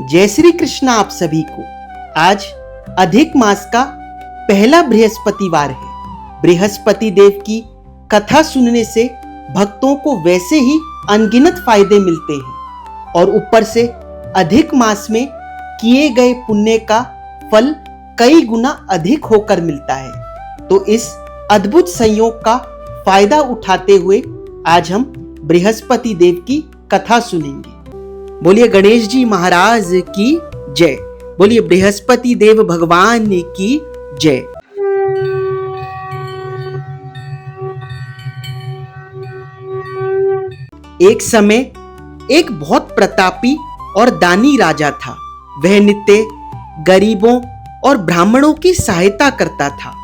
जय श्री कृष्ण आप सभी को। आज अधिक मास का पहला बृहस्पतिवार है। बृहस्पति देव की कथा सुनने से भक्तों को वैसे ही अनगिनत फायदे मिलते हैं और ऊपर से अधिक मास में किए गए पुण्य का फल कई गुना अधिक होकर मिलता है। तो इस अद्भुत संयोग का फायदा उठाते हुए आज हम बृहस्पति देव की कथा सुनेंगे। बोलिए गणेश जी महाराज की जय। बोलिए बृहस्पति देव भगवान की जय। एक समय एक बहुत प्रतापी और दानी राजा था। वह नित्य गरीबों और ब्राह्मणों की सहायता करता था।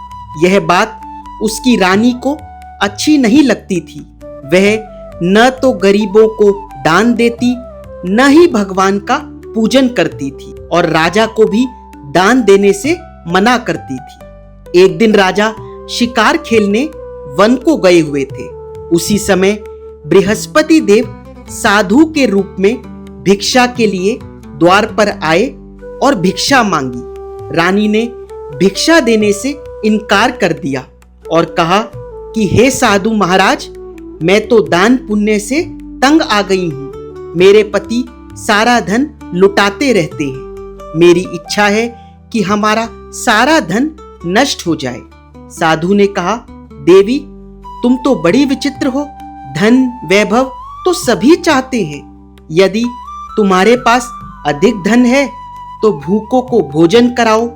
यह बात उसकी रानी को अच्छी नहीं लगती थी। वह न तो गरीबों को दान देती न ही भगवान का पूजन करती थी और राजा को भी दान देने से मना करती थी। एक दिन राजा शिकार खेलने वन को गए हुए थे। उसी समय बृहस्पति देव साधु के रूप में भिक्षा के लिए द्वार पर आए और भिक्षा मांगी। रानी ने भिक्षा देने से इनकार कर दिया और कहा कि हे साधु महाराज, मैं तो दान पुण्य से तंग आ गई हूँ। मेरे पति सारा धन लुटाते रहते हैं। मेरी इच्छा है कि हमारा सारा धन नष्ट हो जाए। साधु ने कहा, देवी तुम तो बड़ी विचित्र हो। धन वैभव तो सभी चाहते हैं। यदि तुम्हारे पास अधिक धन है तो भूखों को भोजन कराओ,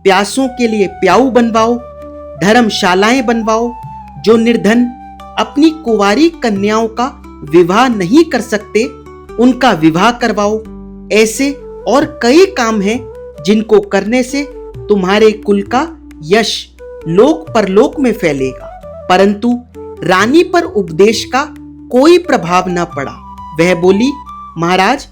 प्यासों के लिए प्याऊ बनवाओ, धर्मशालाएं बनवाओ। जो निर्धन अपनी कुंवारी कन्याओं का विवाह नहीं कर सकते उनका विवाह करवाओ। ऐसे और कई काम हैं जिनको करने से तुम्हारे कुल का यश लोक परलोक में फैलेगा। परंतु रानी पर उपदेश का कोई प्रभाव न पड़ा। वह बोली, महाराज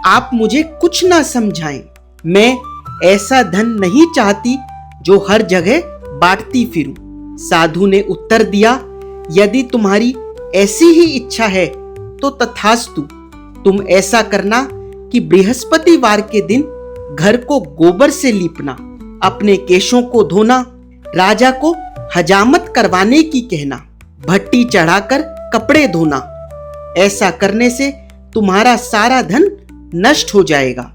आप मुझे कुछ ना समझाएं। मैं ऐसा धन नहीं चाहती जो हर जगह बांटती फिरूं। साधु ने उत्तर दिया, यदि तुम्हारी ऐसी ही इच्छा है तो तथास्तु। तुम ऐसा करना कि बृहस्पतिवार के दिन घर को गोबर से लीपना, अपने केशों को धोना, राजा को हजामत करवाने की कहना, भट्टी चढ़ाकर कपड़े धोना। ऐसा करने से तुम्हारा सारा धन नष्ट हो जाएगा।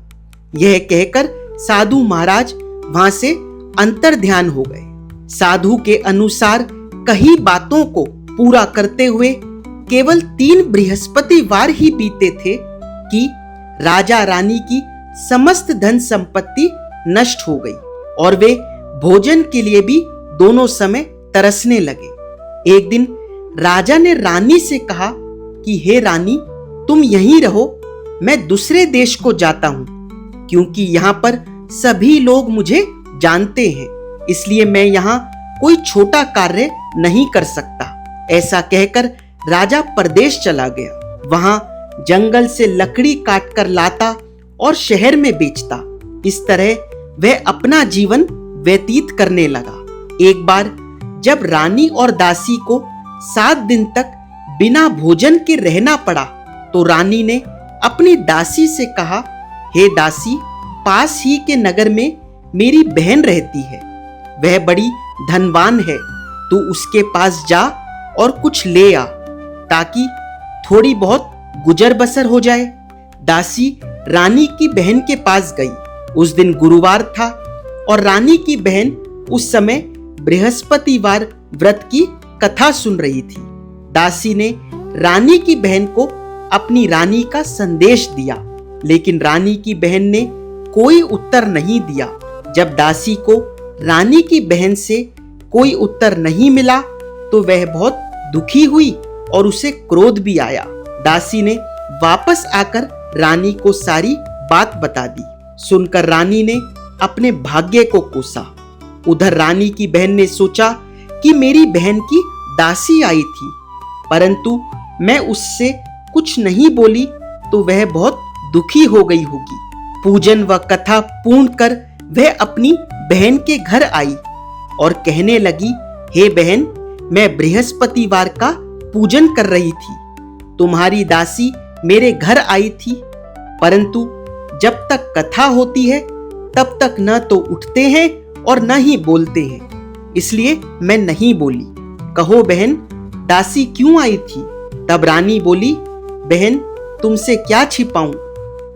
यह कहकर साधु महाराज वहां से अंतर ध्यान हो गए। साधु के अनुसार कही बातों को पूरा करते हुए केवल 3 बृहस्पतिवार ही बीते थे कि राजा रानी की समस्त धन संपत्ति नष्ट हो गई और वे भोजन के लिए भी दोनों समय तरसने लगे। एक दिन राजा ने रानी से कहा कि हे रानी, तुम यहीं रहो, मैं दूसरे देश को जाता हूं, क्योंकि यहाँ पर सभी लोग मुझे जानते हैं, इसलिए मैं यहाँ कोई छोटा कार्य नहीं कर सकता। ऐसा कहकर राजा परदेश चला गया। वहां जंगल से लकड़ी काटकर लाता और शहर में बेचता। इस तरह वह अपना जीवन व्यतीत करने लगा। एक बार जब रानी और दासी को 7 दिन तक बिना भोजन के रहना पड़ा तो रानी ने अपनी दासी से कहा, हे दासी, पास ही के नगर में मेरी बहन रहती है। वह बड़ी धनवान है। तू उसके पास जा और कुछ ले आ ताकि थोड़ी बहुत गुजर बसर हो जाए। दासी रानी की बहन के पास गई। उस दिन गुरुवार था और रानी की बहन उस समय बृहस्पतिवार व्रत की कथा सुन रही थी। दासी ने रानी की बहन को अपनी रानी का संदेश दिया, लेकिन रानी की बहन ने कोई उत्तर नहीं दिया। जब दासी को रानी की बहन से कोई उत्तर नहीं मिला तो वह बहुत दुखी हुई और उसे क्रोध भी आया। दासी ने वापस आकर रानी को सारी बात बता दी। सुनकर रानी ने अपने भाग्य को कोसा। उधर रानी की बहन ने सोचा कि मेरी बहन की दासी आई थी, परंतु मैं उससे कुछ नहीं बोली तो वह बहुत दुखी हो गई होगी। पूजन व कथा पूर्ण कर वह अपनी बहन के घर आई और कहने लगी, हे बहन, मैं बृहस्पतिवार का पूजन कर रही थी। तुम्हारी दासी मेरे घर आई थी, परंतु जब तक कथा होती है तब तक न तो उठते हैं और न ही बोलते हैं, इसलिए मैं नहीं बोली। कहो बहन, दासी क्यों आई थी? तब रानी बोली, बहन तुमसे क्या छिपाऊं,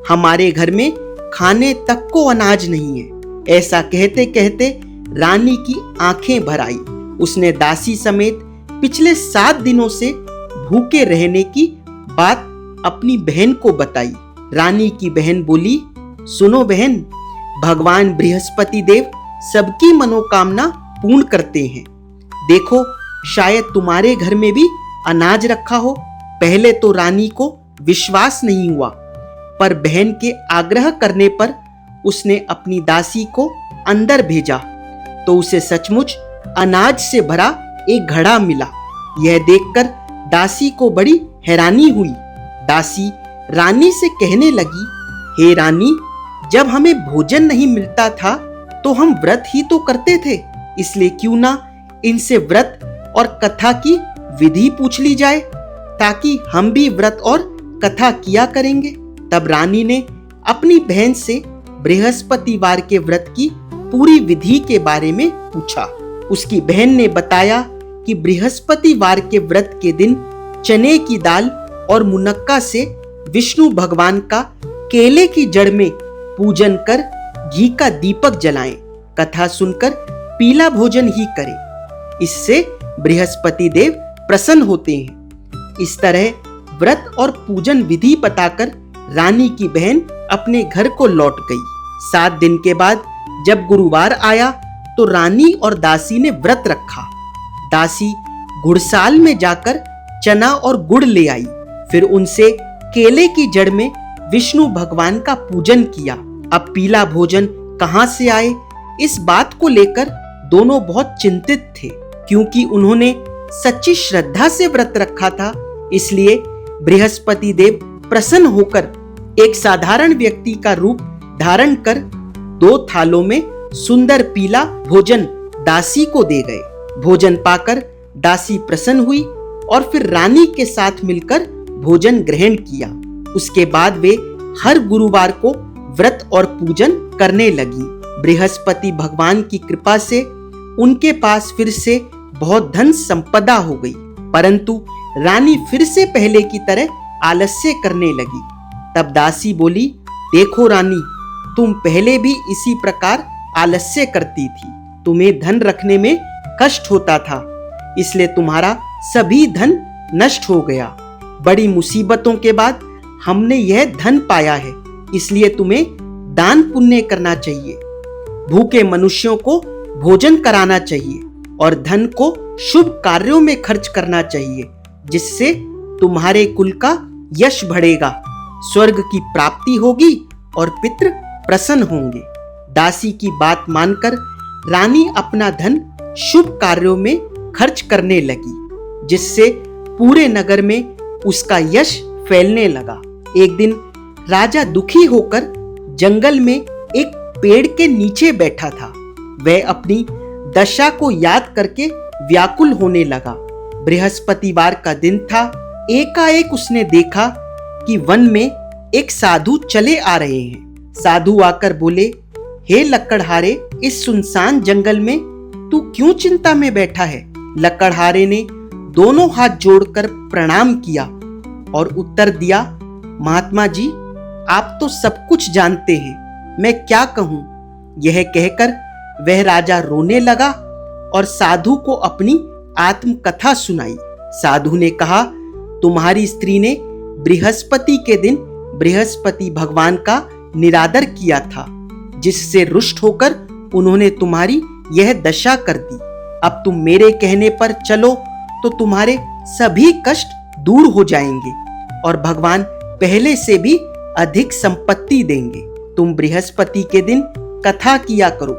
हमारे घर में खाने तक को अनाज नहीं है। ऐसा कहते कहते रानी की आंखें भर आई। उसने दासी समेत पिछले 7 दिनों से भूखे रहने की बात अपनी बहन को बताई। रानी की बहन बोली, सुनो बहन, भगवान बृहस्पति देव सबकी मनोकामना पूर्ण करते हैं। देखो, शायद तुम्हारे घर में भी अनाज रखा हो। पहले तो रानी को विश्वास नहीं हुआ, पर बहन के आग्रह करने पर उसने अपनी दासी को अंदर भेजा तो उसे सचमुच अनाज से भरा एक घड़ा मिला। यह देखकर दासी को बड़ी हैरानी हुई। दासी रानी से कहने लगी, हे रानी, जब हमें भोजन नहीं मिलता था तो हम व्रत ही तो करते थे, इसलिए क्यों ना इनसे व्रत और कथा की विधि पूछ ली जाए, ताकि हम भी व्रत और कथा किया करेंगे। तब रानी ने अपनी बहन से बृहस्पतिवार के व्रत की पूरी विधि के बारे में पूछा। उसकी बहन ने बताया कि बृहस्पतिवार के व्रत के दिन चने की दाल और मुनक्का से विष्णु भगवान का केले की जड़ में पूजन कर घी का दीपक जलाएं, कथा सुनकर पीला भोजन ही करें, इससे बृहस्पति देव प्रसन्न होते हैं। इस तरह व्रत और पूजन विधि बताकर रानी की बहन अपने घर को लौट गई। 7 दिन के बाद जब गुरुवार आया तो रानी और दासी ने व्रत रखा। दासी घुड़साल में जाकर चना और गुड़ ले आई, फिर उनसे केले की जड़ में विष्णु भगवान का पूजन किया। अब पीला भोजन कहां से आए, इस बात को लेकर दोनों बहुत चिंतित थे, क्योंकि उन्होंने सच्ची श्रद्धा से व्रत रखा था। इसलिए बृहस्पति देव प्रसन्न होकर एक साधारण व्यक्ति का रूप धारण कर 2 थालों में सुंदर पीला भोजन दासी को दे गए। भोजन पाकर दासी प्रसन्न हुई और फिर रानी के साथ मिलकर भोजन ग्रहण किया। उसके बाद वे हर गुरुवार को व्रत और पूजन करने लगी। बृहस्पति भगवान की कृपा से उनके पास फिर से बहुत धन संपदा हो गई, परंतु रानी फिर से पहले की तरह आलस्य करने लगी। तब दासी बोली, देखो रानी, तुम पहले भी इसी प्रकार आलस्य करती थी। तुम्हें धन रखने में कष्ट होता था, इसलिए तुम्हारा सभी धन नष्ट हो गया। बड़ी मुसीबतों के बाद हमने यह धन पाया है, इसलिए तुम्हें दान पुण्य करना चाहिए। भूखे मनुष्यों को भोजन कराना चाहिए और धन को शुभ कार्यों में खर्च करना चाहिए, जिससे तुम्हारे कुल का यश बढ़ेगा, स्वर्ग की प्राप्ति होगी और पितृ प्रसन्न होंगे। दासी की बात मानकर रानी अपना धन शुभ कार्यों में खर्च करने लगी, जिससे पूरे नगर में उसका यश फैलने लगा। एक दिन राजा दुखी होकर जंगल में एक पेड़ के नीचे बैठा था। वह अपनी दशा को याद करके व्याकुल होने लगा। बृहस्पतिवार का दिन था। एकाएक उसने देखा कि वन में एक साधु चले आ रहे हैं। साधु आकर बोले, हे लकड़हारे, इस सुनसान जंगल में तू क्यों चिंता में बैठा है? लकड़हारे ने दोनों हाथ जोड़कर प्रणाम किया और उत्तर दिया, महात्मा जी, आप तो सब कुछ जानते हैं, मैं क्या कहूं। यह कहकर वह राजा रोने लगा और साधु को अपनी आत्मकथा सुनाई। साधु ने कहा, तुम्हारी स्त्री ने बृहस्पति के दिन बृहस्पति भगवान का निरादर किया था, जिससे रुष्ट होकर उन्होंने तुम्हारी यह दशा कर दी। अब तुम मेरे कहने पर चलो तो तुम्हारे सभी कष्ट दूर हो जाएंगे और भगवान पहले से भी अधिक संपत्ति देंगे। तुम बृहस्पति के दिन कथा किया करो।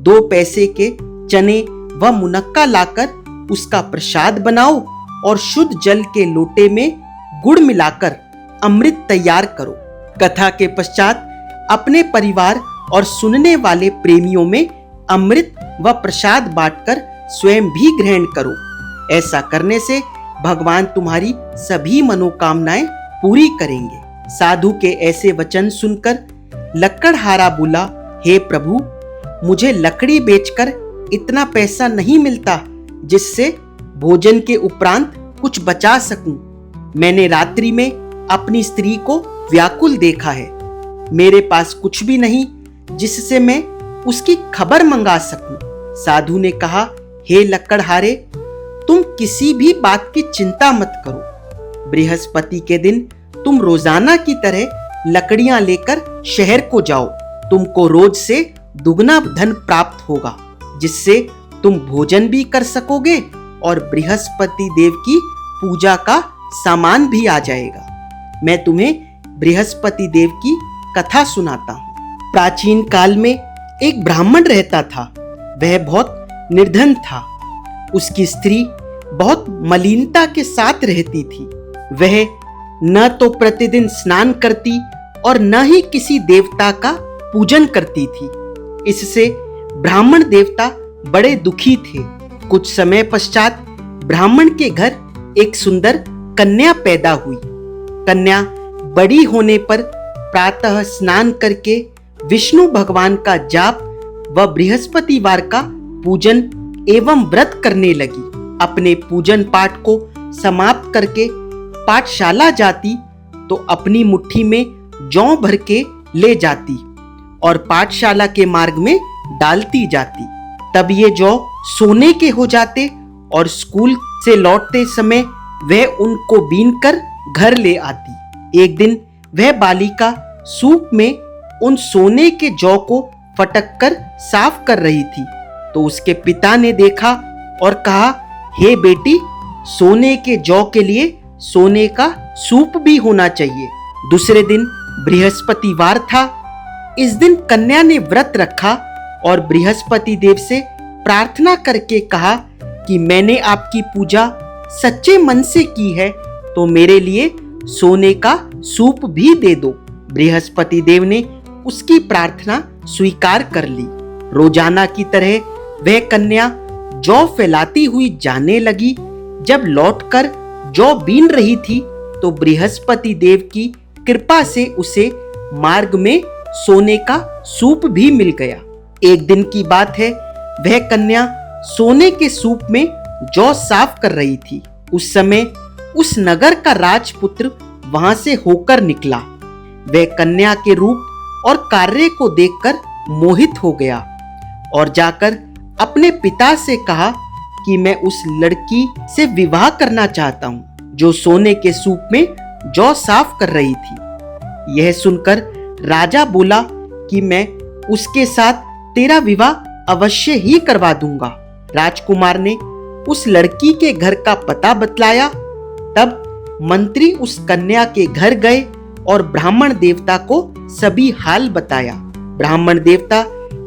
2 पैसे के चने व मुनक्का लाकर उसका प्रसाद बनाओ और शुद्ध जल के लोटे में गुड़ मिलाकर अमृत तैयार करो। कथा के पश्चात अपने परिवार और सुनने वाले प्रेमियों में अमृत व प्रसाद बांटकर स्वयं भी ग्रहण करो। ऐसा करने से भगवान तुम्हारी सभी मनोकामनाएं पूरी करेंगे। साधु के ऐसे वचन सुनकर लकड़हारा बोला, हे प्रभु, मुझे लकड़ी बेचकर इतना पैसा नहीं मिलता जिससे भोजन के उपरांत कुछ बचा सकूं। मैंने रात्रि में अपनी स्त्री को व्याकुल देखा है। मेरे पास कुछ भी नहीं जिससे मैं उसकी खबर मंगा सकूं। साधु ने कहा, हे लकड़हारे, तुम किसी भी बात की चिंता मत करो। बृहस्पति के दिन तुम रोजाना की तरह लकड़ियां लेकर शहर को जाओ। तुमको रोज से दुगना धन प्राप्त होगा, जिससे तुम भोजन भी कर सकोगे और बृहस्पति देव की पूजा का सामान भी आ जाएगा। मैं तुम्हें बृहस्पति देव की कथा सुनाता हूँ। प्राचीन काल में एक ब्राह्मण रहता था। वह बहुत निर्धन था। उसकी स्त्री बहुत मलिनता के साथ रहती थी। वह न तो प्रतिदिन स्नान करती और न ही किसी देवता का पूजन करती थी। इससे ब्राह्मण देवता बड़े दुखी थे। कुछ समय पश्चात ब्राह्मण के घर एक सुंदर कन्या पैदा हुई। कन्या बड़ी होने पर प्रातः स्नान करके विष्णु भगवान का जाप व बृहस्पतिवार का पूजन एवं व्रत करने लगी। अपने पूजन पाठ को समाप्त करके पाठशाला जाती तो अपनी मुट्ठी में जौ भर के ले जाती और पाठशाला के मार्ग में डालती जाती। तब ये जौ सोने के हो जाते और स्कूल से लौटते समय वह उनको बीनकर घर ले आती। एक दिन वह बालिका सूप में उन सोने के जौ को फटक कर साफ कर रही थी तो उसके पिता ने देखा और कहा, हे बेटी, सोने के जौ के लिए सोने का सूप भी होना चाहिए। दूसरे दिन बृहस्पतिवार था। इस दिन कन्या ने व्रत रखा और बृहस्पति देव से प्रार्थना करके कहा कि मैंने आपकी पूजा सच्चे मन से की है तो मेरे लिए सोने का सूप भी दे दो। बृहस्पति देव ने उसकी प्रार्थना स्वीकार कर ली। रोजाना की तरह वह कन्या जौ फैलाती हुई जाने लगी। जब लौटकर जौ बीन रही थी तो बृहस्पति देव की कृपा से उसे मार्ग में सोने का सूप भी मिल गया। एक दिन की बात है, वह कन्या सोने के सूप में जौ साफ कर रही थी। उस समय उस नगर का राजपुत्र वहां से होकर निकला। वह कन्या के रूप और कार्य को देखकर मोहित हो गया और जाकर अपने पिता से कहा कि मैं उस लड़की से विवाह करना चाहता हूँ जो सोने के सूप में जौ साफ कर रही थी। यह सुनकर राजा बोला कि मैं उसके साथ तेरा विवाह अवश्य ही करवा दूंगा। राजकुमार ने उस लड़की के घर का पता बतलाया। तब मंत्री उस कन्या के घर गए और ब्राह्मण देवता को सभी हाल बताया। ब्राह्मण देवता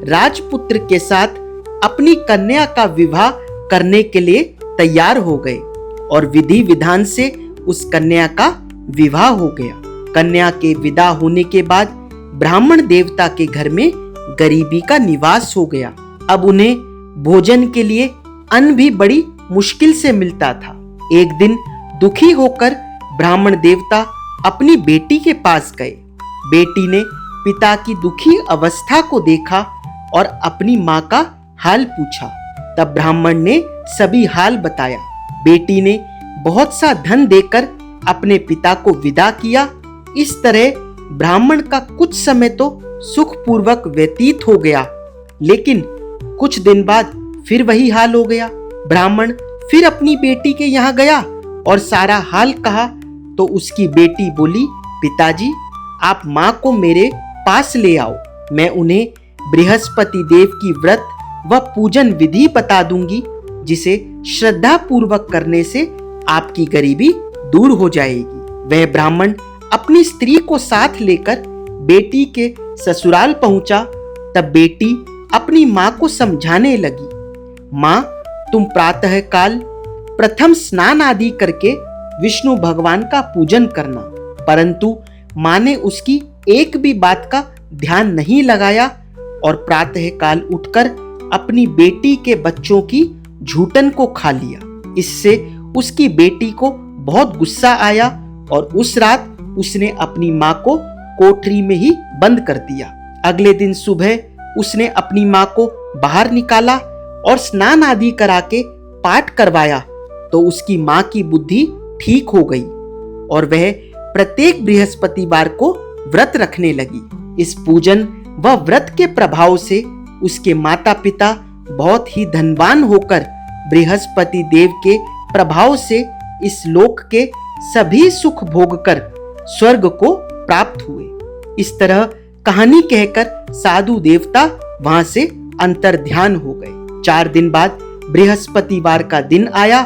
राजपुत्र के साथ अपनी कन्या का विवाह करने के लिए तैयार हो गए और विधि विधान से उस कन्या का विवाह हो गया। कन्या के विदा होने के बाद ब्राह्मण देवता के घर में गरीबी का निवास हो गया। अब उन्हें भोजन के लिए अन्न भी बड़ी मुश्किल से मिलता था। एक दिन दुखी होकर ब्राह्मण देवता अपनी बेटी के पास गए। बेटी ने पिता की दुखी अवस्था को देखा और अपनी माँ का हाल पूछा। तब ब्राह्मण ने सभी हाल बताया। बेटी ने बहुत सा धन देकर अपने पिता को विदा किया। इस तरह ब्राह्मण का कुछ समय तो सुखपूर्वक व्यतीत हो गया, लेकिन कुछ दिन बाद फिर वही हाल हो गया। ब्राह्मण फिर अपनी बेटी के यहाँ गया और सारा हाल कहा तो उसकी बेटी बोली, पिताजी, आप माँ को मेरे पास ले आओ। मैं उन्हें बृहस्पति देव की व्रत व पूजन विधि बता दूंगी, जिसे श्रद्धा पूर्वक करने से आपकी गरीबी दूर हो जाएगी। वह ब्राह्मण अपनी स्त्री को साथ लेकर बेटी के ससुराल पहुंचा। तब बेटी अपनी माँ को समझाने लगी, माँ, तुम प्रातः काल प्रथम स्नान आदि करके विष्णु भगवान का पूजन करना। परंतु माँ ने उसकी एक भी बात का ध्यान नहीं लगाया और प्रातः काल उठकर अपनी बेटी के बच्चों की झूठन को खा लिया। इससे उसकी बेटी को बहुत गुस्सा आया और उस रात उसने अपनी माँ को कोठरी में ही बंद कर दिया। अगले दिन सुबह उसने अपनी माँ को बाहर निकाला और स्नान आदि करा के पाठ करवाया तो उसकी माँ की बुद्धि ठीक हो गई और वह प्रत्येक बृहस्पतिवार को व्रत रखने लगी। इस पूजन व व्रत के प्रभाव से उसके माता पिता बहुत ही धनवान होकर बृहस्पति देव के प्रभाव से इस लोक के सभी सुख भोगकर स्वर्ग को प्राप्त हुए। इस तरह कहानी कहकर साधु देवता वहां से अंतर्ध्यान हो गए। 4 दिन बाद बृहस्पतिवार का दिन आया।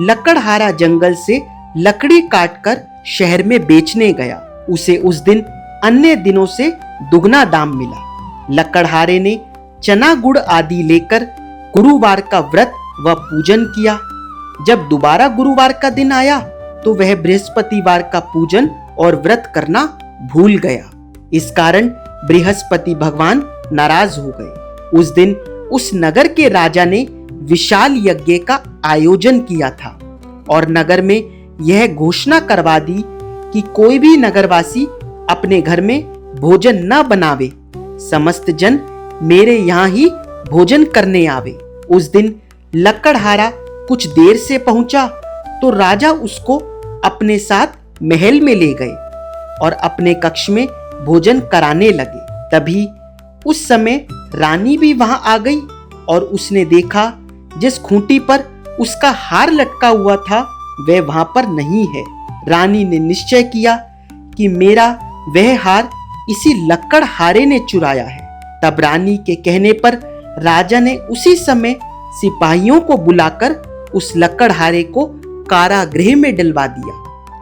लकड़हारा जंगल से लकड़ी काटकर शहर में बेचने गया। उसे उस दिन अन्य दिनों से दुगना दाम मिला। लकड़हारे ने चना गुड़ आदि लेकर गुरुवार का व्रत व पूजन किया। जब दोबारा गुरुवार का दिन आया तो वह बृहस्पतिवार का पूजन और व्रत करना भूल गया। इस कारण बृहस्पति भगवान नाराज हो गए। उस दिन उस नगर के राजा ने विशाल यज्ञ का आयोजन किया था और नगर में यह घोषणा करवा दी कि कोई भी नगरवासी अपने घर में भोजन न बनावे, समस्त जन मेरे यहाँ ही भोजन करने आवे। उस दिन लकड़हारा कुछ देर से पहुंचा तो राजा उसको अपने साथ महल में ले गए और अपने कक्ष में भोजन कराने लगे। तभी उस समय रानी भी वहां आ गई और उसने देखा जिस खूंटी पर उसका हार लटका हुआ था वह वहां पर नहीं है। रानी ने निश्चय किया कि मेरा वह हार इसी लकड़हारे ने चुराया है। तब रानी के कहने पर राजा ने उसी समय सिपाहियों को बुलाकर उस लकड़हारे को कारागृह में डलवा दिया।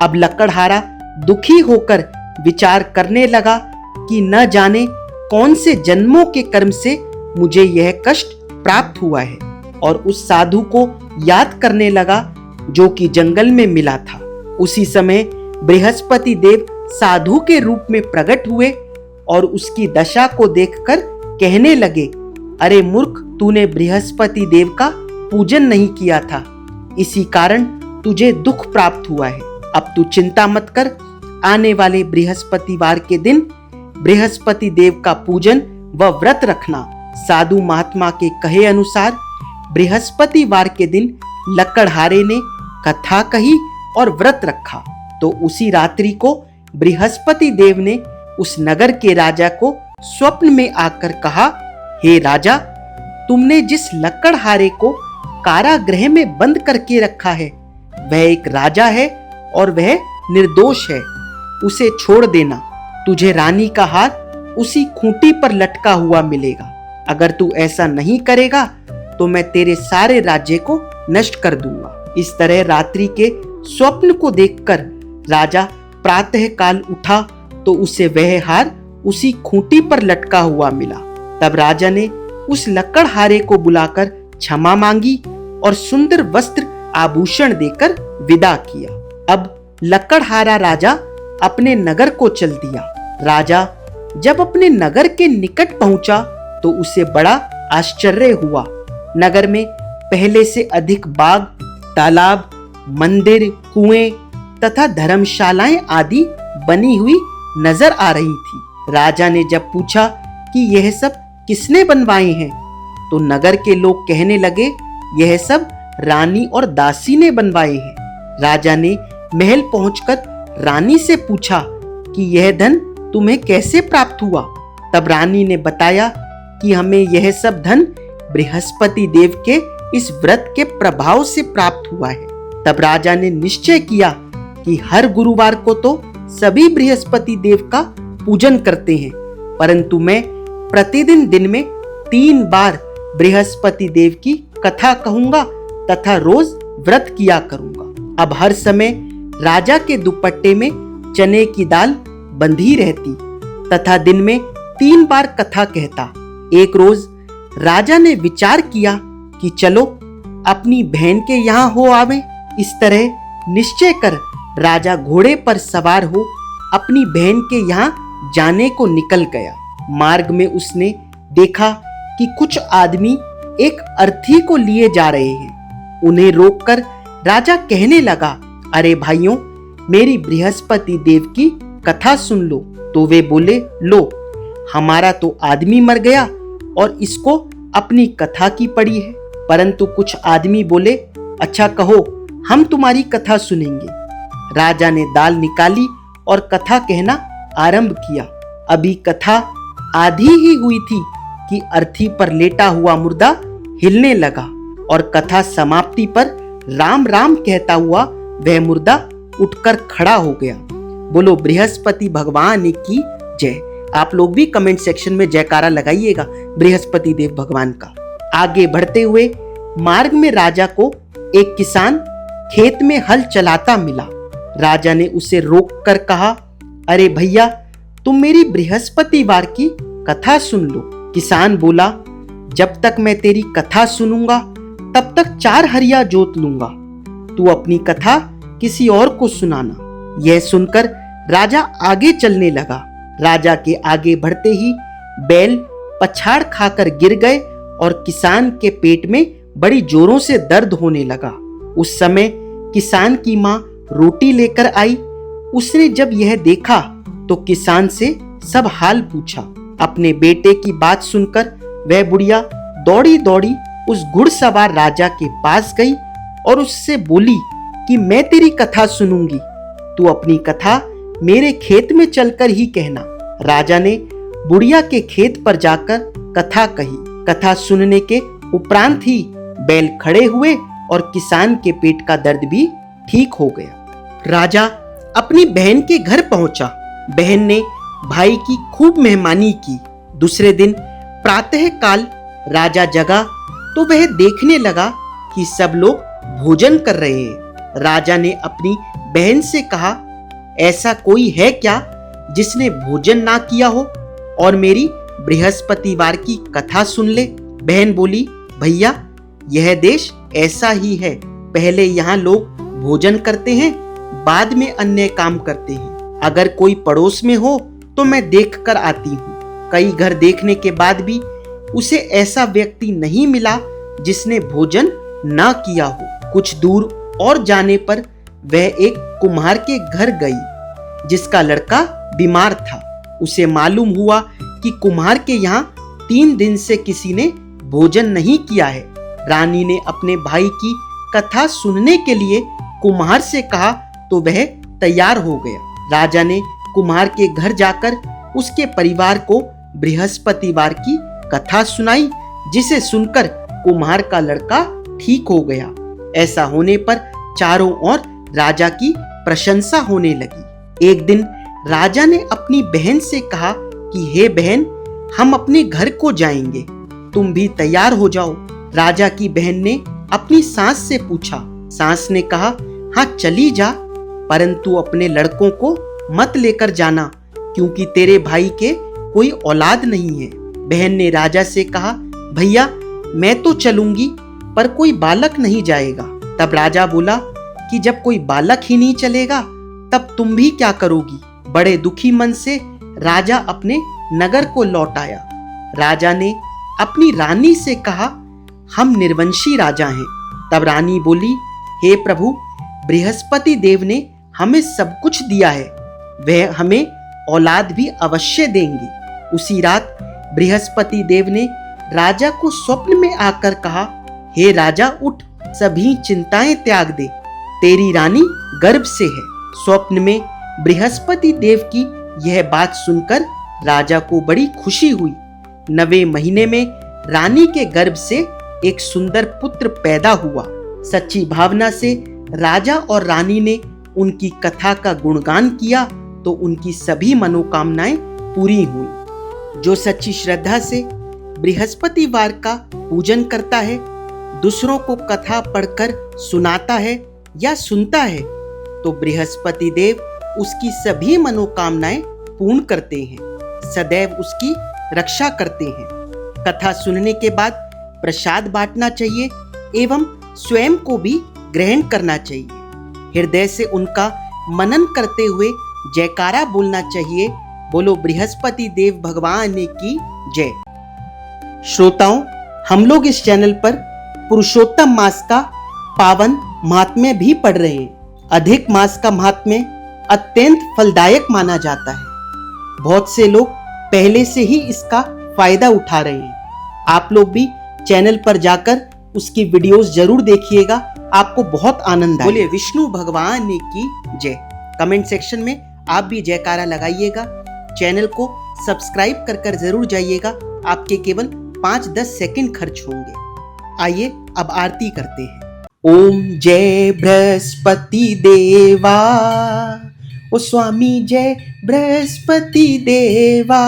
अब लकड़हारा दुखी होकर विचार करने लगा कि न जाने कौन से जन्मों के कर्म से मुझे यह कष्ट प्राप्त हुआ है और उस साधु को याद करने लगा जो कि जंगल में मिला था। उसी समय बृहस्पति देव साधु के रूप में प्रकट हुए और उसकी दशा को देखकर कहने लगे, अरे मूर्ख, तूने बृहस्पति देव का पूजन नहीं किया था, इसी कारण तुझे दुख प्राप्त हुआ है। अब तू चिंता मत कर, आने वाले बृहस्पतिवार के दिन बृहस्पति देव का पूजन व व्रत रखना। साधु महात्मा के कहे अनुसार बृहस्पतिवार के दिन लकड़हारे ने कथा कही और व्रत रखा तो उसी रात्रि को बृहस्पति देव ने उस नगर के राजा को स्वप्न में आकर कहा, हे राजा, तुमने जिस लकड़हारे को कारागृह में बंद करके रखा है वह एक राजा है और वह निर्दोष है, उसे छोड़ देना। तुझे रानी का हार उसी खूंटी पर लटका हुआ मिलेगा। अगर तू ऐसा नहीं करेगा तो मैं तेरे सारे राज्य को नष्ट कर दूंगा। इस तरह रात्रि के स्वप्न को देखकर राजा प्रातः काल उठा तो उसे वह हार उसी खूंटी पर लटका हुआ मिला। तब राजा ने उस लकड़हारे को बुलाकर क्षमा मांगी और सुंदर वस्त्र आभूषण देकर विदा किया। अब लकड़हारा राजा अपने नगर को चल दिया। राजा जब अपने नगर के निकट पहुंचा तो उसे बड़ा आश्चर्य हुआ। नगर में पहले से अधिक बाग, तालाब, मंदिर, कुएं तथा धर्मशालाएं आदि बनी हुई नजर आ रही थी। राजा ने जब पूछा कि यह सब किसने बनवाए हैं तो नगर के लोग कहने लगे, यह सब रानी और दासी ने बनवाए हैं। राजा ने महल पहुंचकर रानी से पूछा कि यह धन तुम्हें कैसे प्राप्त हुआ। तब रानी ने बताया कि हमें यह सब धन बृहस्पति देव के इस व्रत के प्रभाव से प्राप्त हुआ है। तब राजा ने निश्चय किया कि हर गुरुवार को तो सभी बृहस्पति देव का पूजन करते हैं, परंतु मैं प्रतिदिन दिन में 3 बार बृहस्पति देव की कथा कहूंगा तथा रोज व्रत किया करूंगा। अब हर समय राजा के दुपट्टे में चने की दाल बंधी रहती तथा दिन में 3 बार कथा कहता। एक रोज राजा ने विचार किया कि चलो अपनी बहन के यहाँ हो आवे। इस तरह निश्चय कर राजा घोड़े पर सवार हो अपनी बहन के यहाँ जाने को निकल गया। मार्ग में उसने देखा कि कुछ आदमी एक अर्थी को लिए जा रहे हैं। उन्हें रोककर राजा कहने लगा, अरे भाइयों, मेरी बृहस्पति देव की कथा सुन लो। तो वे बोले, लो, हमारा तो आदमी मर गया और इसको अपनी कथा की पड़ी है। परंतु कुछ आदमी बोले, अच्छा कहो, हम तुम्हारी कथा सुनेंगे। राजा ने दाल निकाली और कथा कहना आरंभ किया। अभी कथा आधी ही हुई थी कि अर्थी पर लेटा हुआ मुर्दा हिलने लगा और कथा समाप्ति पर राम राम कहता हुआ वह मुर्दा उठकर खड़ा हो गया। बोलो बृहस्पति भगवान की जय। आप लोग भी कमेंट सेक्शन में जयकारा लगाइएगा बृहस्पति देव भगवान का। आगे बढ़ते हुए मार्ग में राजा को एक किसान खेत में हल चलाता मिला। राजा ने उसे रोककर कहा, अरे भैया, तुम मेरी बृहस्पतिवार की कथा सुन लो। किसान बोला, जब तक मैं तेरी कथा सुनूंगा तब तक 4 हरिया जोत लूंगा। तू अपनी कथा किसी और को सुनाना। यह सुनकर राजा आगे चलने लगा। राजा के आगे बढ़ते ही बैल पछाड़ खाकर गिर गए और किसान के पेट में बड़ी जोरों से दर्द होने लगा। उस समय किसान की माँ रोटी लेकर आई। उसने जब यह देखा तो किसान से सब हाल पूछा। अपने बेटे की बात सुनकर वह बुढ़िया दौड़ी दौड़ी उस घुड़सवार राजा के पास गई और उससे बोली कि मैं तेरी कथा सुनूंगी, तू अपनी कथा मेरे खेत में चलकर ही कहना। राजा ने बुढ़िया के खेत पर जाकर कथा कही। कथा सुनने के उपरांत ही बैल खड़े हुए और किसान के पेट का दर्द भी ठीक हो गया। राजा अपनी बहन के घर पहुंचा। बहन ने भाई की खूब मेहमानी की। दूसरे दिन प्रातः काल राजा जगा तो वह देखने लगा कि सब लोग भोजन कर रहे हैं। राजा ने अपनी बहन से कहा, ऐसा कोई है क्या जिसने भोजन ना किया हो और मेरी बृहस्पतिवार की कथा सुन ले? बहन बोली, भैया, यह देश ऐसा ही है। पहले यहाँ लोग भोजन करते हैं, बाद में अन्य काम करते हैं। अगर कोई पड़ोस में हो तो मैं देख कर आती हूँ। कई घर देखने के बाद भी उसे ऐसा व्यक्ति नहीं मिला जिसने भोजन ना किया हो। कुछ दूर और जाने पर वह एक कुम्हार के घर गई जिसका लड़का बीमार था। उसे मालूम हुआ कि कुम्हार के यहाँ 3 दिन से किसी ने भोजन नहीं किया है। रानी ने अपने भाई की कथा सुनने के लिए कुम्हार से कहा तो वह तैयार हो गया। राजा ने कुम्हार के घर जाकर उसके परिवार को बृहस्पतिवार की कथा सुनाई, जिसे सुनकर कुम्हार का लड़का ठीक हो गया। ऐसा होने पर चारों ओर राजा की प्रशंसा होने लगी। एक दिन राजा ने अपनी बहन से कहा कि हे बहन, हम अपने घर को जाएंगे, तुम भी तैयार हो जाओ। राजा की बहन ने अपनी सास से पूछा। सास ने कहा, हाँ चली जा, परंतु अपने लड़कों को मत लेकर जाना, क्योंकि तेरे भाई के कोई औलाद नहीं है। बहन ने राजा से कहा, भैया, मैं तो चलूंगी, पर कोई बालक नहीं जाएगा। तब राजा बोला कि जब कोई बालक ही नहीं चलेगा तब तुम भी क्या करोगी? बड़े दुखी मन से राजा अपने नगर को लौट आया। राजा ने अपनी रानी से कहा, हम निर्वंशी राजा हैं। तब रानी बोली, हे प्रभु, बृहस्पति देव ने हमें सब कुछ दिया है, वह हमें औलाद भी अवश्य देंगे। उसी रात बृहस्पति देव ने राजा को स्वप्न में आकर कहा, हे राजा, उठ, सभी चिंताएं त्याग दे, तेरी रानी गर्भ से है। स्वप्न में बृहस्पति देव की यह बात सुनकर राजा को बड़ी खुशी हुई। 9वें महीने में रानी के गर्भ से एक सुंदर पुत्र पैदा हुआ। सच्ची भावना से राजा और रानी ने उनकी कथा का गुणगान किया तो उनकी सभी मनोकामनाएं पूरी हुई। जो सच्ची श्रद्धा से बृहस्पतिवार का पूजन करता है, दूसरों को कथा पढ़कर सुनाता है या सुनता है, तो बृहस्पति देव उसकी सभी मनोकामनाएं पूर्ण करते हैं, सदैव उसकी रक्षा करते हैं। कथा सुनने के बाद प्रसाद बांटना चाहिए एवं स्वयं को भी ग्रहण करना चाहिए। हृदय से उनका मनन करते हुए जयकारा बोलना चाहिए। बोलो बृहस्पति देव भगवान की जय। श्रोताओं, हम लोग इस चैनल पर पुरुषोत्तम मास का पावन महात्म्य भी पढ़ रहे हैं। अधिक मास का महात्म्य अत्यंत फलदायक माना जाता है। बहुत से लोग पहले से ही इसका फायदा उठा रहे हैं। आप लोग भी चैनल पर जाकर उसकी वीडियोस जरूर देखिएगा, आपको बहुत आनंद आएगा। बोलिए विष्णु भगवान की जय। कमेंट सेक्शन में आप भी जयकारा लगाइएगा। चैनल को सब्सक्राइब कर जरूर जाइएगा, आपके केवल 5-10 सेकंड खर्च होंगे। आइए अब आरती करते हैं। ओम जय बृहस्पति देवा, ओ स्वामी जय बृहस्पति देवा।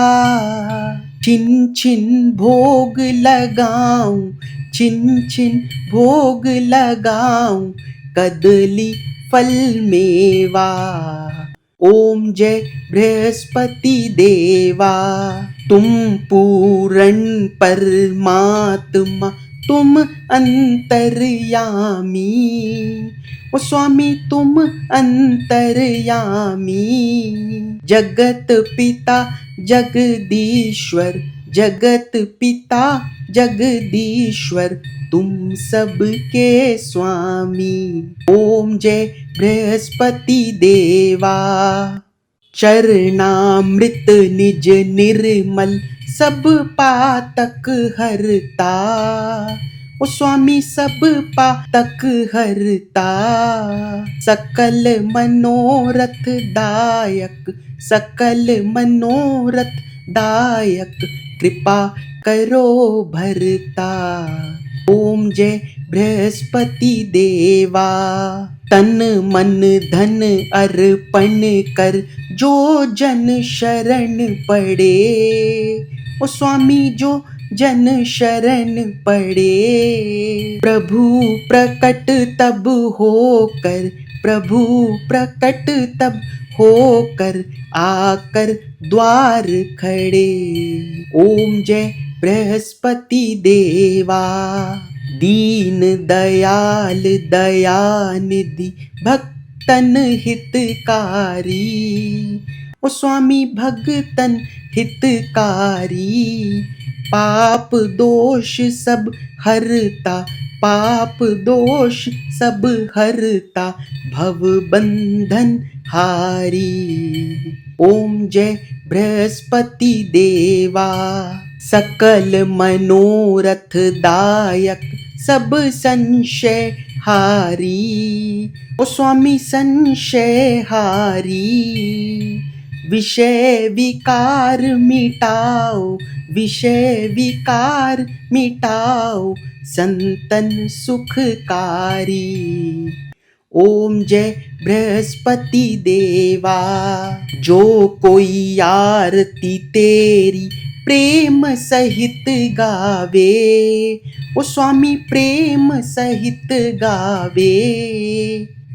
छिन छिन भोग लगाऊं, छिन छिन भोग लगाऊं, कदली फल मेवा। ओम जय बृहस्पति देवा। तुम पूर्ण परमात्मा, तुम अंतर्यामी, ओ स्वामी तुम अंतर्यामी। जगत पिता जगदीश्वर, जगत पिता जगदीश्वर, तुम सबके स्वामी। ओम जय बृहस्पति देवा। चरणामृत निज निर्मल, सब पातक हरता, ओ स्वामी सब पातक हरता। सकल मनोरथ दायक, सकल मनोरथ दायक, कृपा करो भरता। ओम जय बृहस्पति देवा। तन मन धन अर्पण कर, जो जन शरण पड़े, ओ स्वामी जो जन शरण पड़े। प्रभु प्रकट तब होकर, प्रभु प्रकट तब होकर, आकर द्वार खड़े। ओम जय बृहस्पति देवा। दीन दयाल दयानिधि, भक्तन हितकारी, ओ स्वामी भक्तन हितकारी। पाप दोष सब हरता, पाप दोष सब हरता, भव बंधन हारी। ओम जय बृहस्पति देवा। सकल मनोरथ दायक, सब संशय हारी, ओ स्वामी संशय हारी। विषय विकार मिटाओ, विषय विकार मिटाओ, संतन सुखकारी। ओम जय बृहस्पति देवा। जो कोई आरती तेरी प्रेम सहित गावे, ओ स्वामी प्रेम सहित गावे।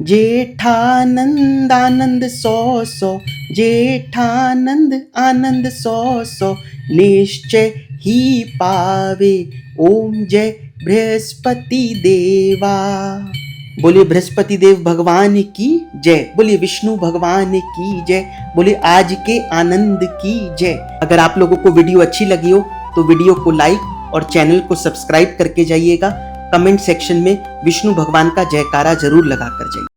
जेठानंद आनंद 100-100, जेठानंद आनंद 100-100, निश्चय ही पावे। ओम जय बृहस्पति देवा। बोलिए बृहस्पति देव भगवान की जय। बोलिए विष्णु भगवान की जय। बोलिए आज के आनंद की जय। अगर आप लोगों को वीडियो अच्छी लगी हो तो वीडियो को लाइक और चैनल को सब्सक्राइब करके जाइएगा। कमेंट सेक्शन में विष्णु भगवान का जयकारा जरूर लगा कर जाइए।